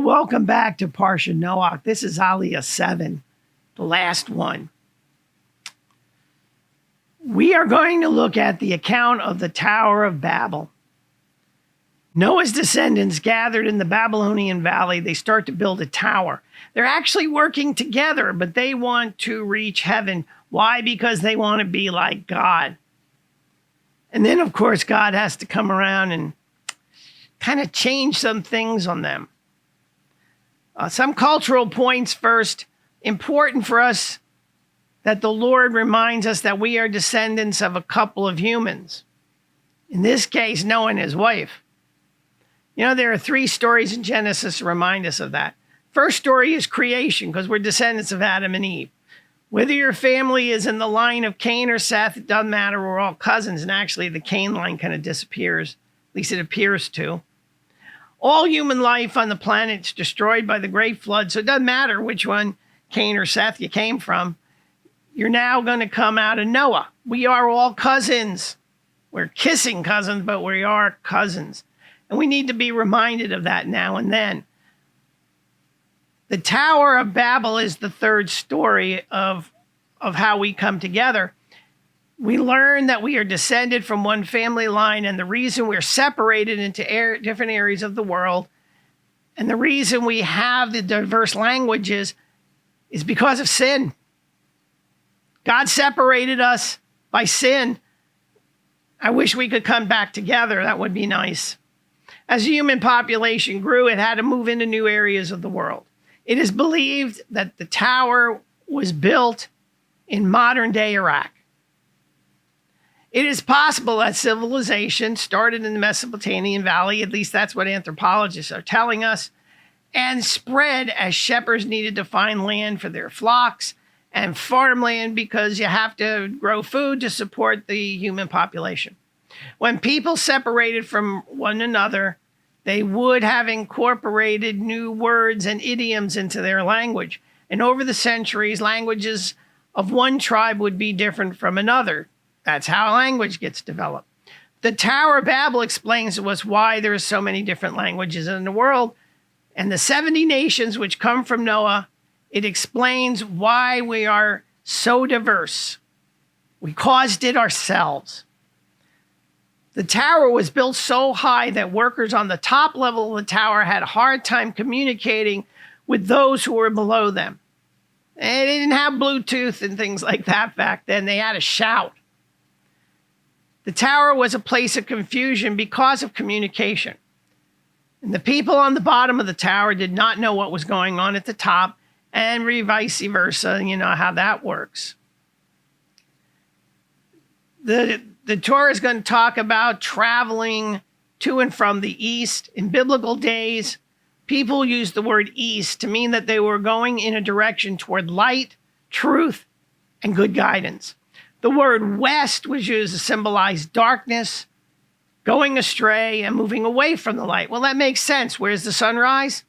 welcome back to Parsha Noach. This is Aliyah 7, the last one. We are going to look at the account of the Tower of Babel. Noah's descendants gathered in the Babylonian valley. They start to build a tower. They're actually working together, but they want to reach heaven. Why? Because they want to be like God. And then, of course, God has to come around and kind of change some things on them. Some cultural points first. Important for us that the Lord reminds us that we are descendants of a couple of humans. In this case, Noah and his wife. You know, there are 3 stories in Genesis to remind us of that. First story is creation, because we're descendants of Adam and Eve. Whether your family is in the line of Cain or Seth, it doesn't matter. We're all cousins. And actually, the Cain line kind of disappears. At least it appears to. All human life on the planet is destroyed by the great flood. So it doesn't matter which one, Cain or Seth, you came from. You're now going to come out of Noah. We are all cousins. We're kissing cousins, but we are cousins. And we need to be reminded of that now and then. The Tower of Babel is the 3rd story of how we come together. We learn that we are descended from one family line, and the reason we're separated into different areas of the world, and the reason we have the diverse languages is because of sin. God separated us by sin. I wish we could come back together. That would be nice. As the human population grew, it had to move into new areas of the world. It is believed that the tower was built in modern-day Iraq. It is possible that civilization started in the Mesopotamian Valley, at least that's what anthropologists are telling us, and spread as shepherds needed to find land for their flocks and farmland because you have to grow food to support the human population. When people separated from one another, they would have incorporated new words and idioms into their language. And over the centuries, languages of one tribe would be different from another. That's how language gets developed. The Tower of Babel explains to us why there are so many different languages in the world. And the 70 nations which come from Noah, it explains why we are so diverse. We caused it ourselves. The tower was built so high that workers on the top level of the tower had a hard time communicating with those who were below them. And they didn't have Bluetooth and things like that back then. They had to shout. The tower was a place of confusion because of communication. And the people on the bottom of the tower did not know what was going on at the top, and vice versa. You know how that works. The Torah is going to talk about traveling to and from the east. In biblical days, people used the word east to mean that they were going in a direction toward light, truth, and good guidance. The word west was used to symbolize darkness, going astray, and moving away from the light. Well, that makes sense. Where's the sunrise?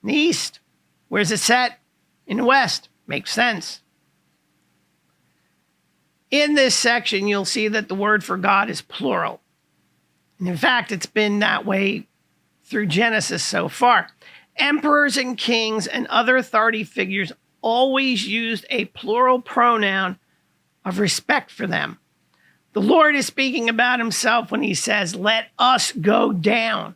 In the east. Where's it set? In the west. Makes sense. In this section, you'll see that the word for God is plural. And in fact, it's been that way through Genesis so far. Emperors and kings and other authority figures always used a plural pronoun of respect for them. The Lord is speaking about himself when he says, "Let us go down."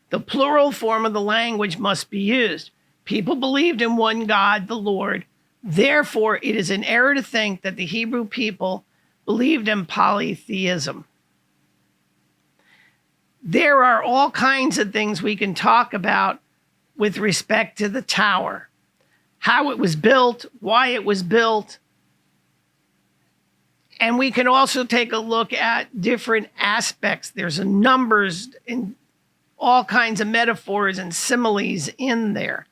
The plural form of the language must be used. People believed in one God, the Lord. Therefore, it is an error to think that the Hebrew people believed in polytheism. There are all kinds of things we can talk about with respect to the tower. How it was built, why it was built. And we can also take a look at different aspects. There's numbers and all kinds of metaphors and similes in there.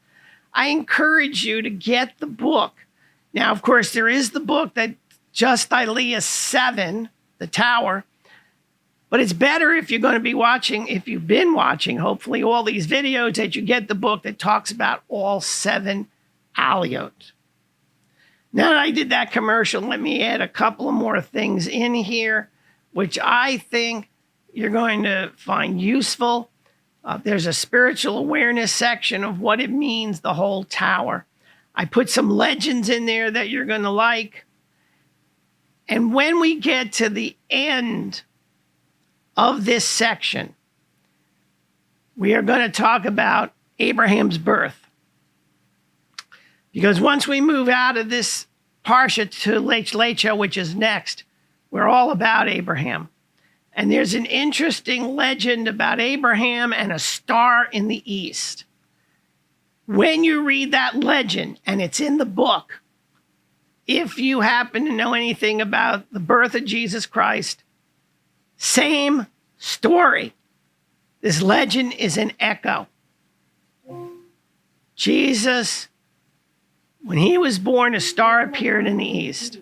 I encourage you to get the book. Now, of course, there is the book that just Aliyah 7, the tower. But it's better if you're going to be watching, if you've been watching, hopefully, all these videos, that you get the book that talks about all 7 Aliyot. Now that I did that commercial, let me add a couple of more things in here, which I think you're going to find useful. There's a spiritual awareness section of what it means, the whole tower. I put some legends in there that you're going to like. And when we get to the end of this section, we are going to talk about Abraham's birth. Because once we move out of this Parsha to Lecha, which is next, we're all about Abraham. And there's an interesting legend about Abraham and a star in the east. When you read that legend, and it's in the book, if you happen to know anything about the birth of Jesus Christ, same story. This legend is an echo. Jesus, when he was born, a star appeared in the east.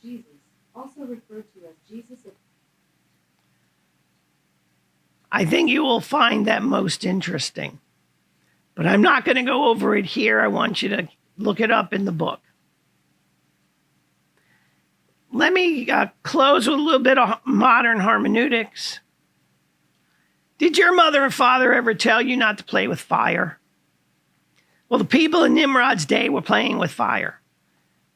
Jesus, also referred to as Jesus of... I think you will find that most interesting. But I'm not going to go over it here. I want you to look it up in the book. Let me close with a little bit of modern hermeneutics. Did your mother and father ever tell you not to play with fire? Well, the people in Nimrod's day were playing with fire.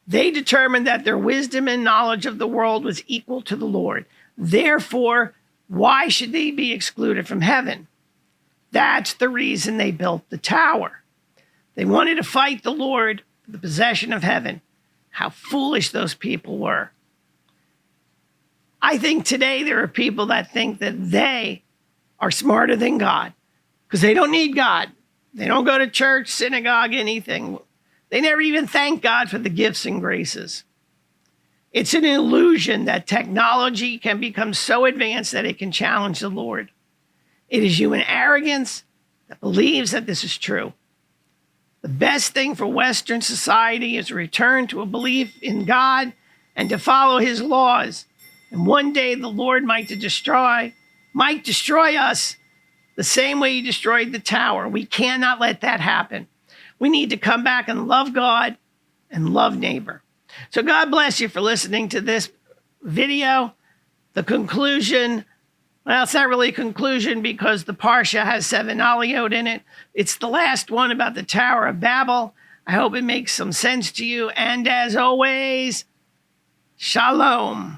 They determined that their wisdom and knowledge of the world was equal to the Lord. Therefore, why should they be excluded from heaven? That's the reason they built the tower. They wanted to fight the Lord for the possession of heaven. How foolish those people were. I think today there are people that think that they are smarter than God because they don't need God. They don't go to church, synagogue, anything. They never even thank God for the gifts and graces. It's an illusion that technology can become so advanced that it can challenge the Lord. It is human arrogance that believes that this is true. The best thing for Western society is a return to a belief in God and to follow his laws. And one day the Lord might destroy us the same way he destroyed the tower. We cannot let that happen. We need to come back and love God and love neighbor. So God bless you for listening to this video. The conclusion, well, it's not really a conclusion because the Parsha has 7 aliyot in it. It's the last one about the Tower of Babel. I hope it makes some sense to you. And as always, shalom.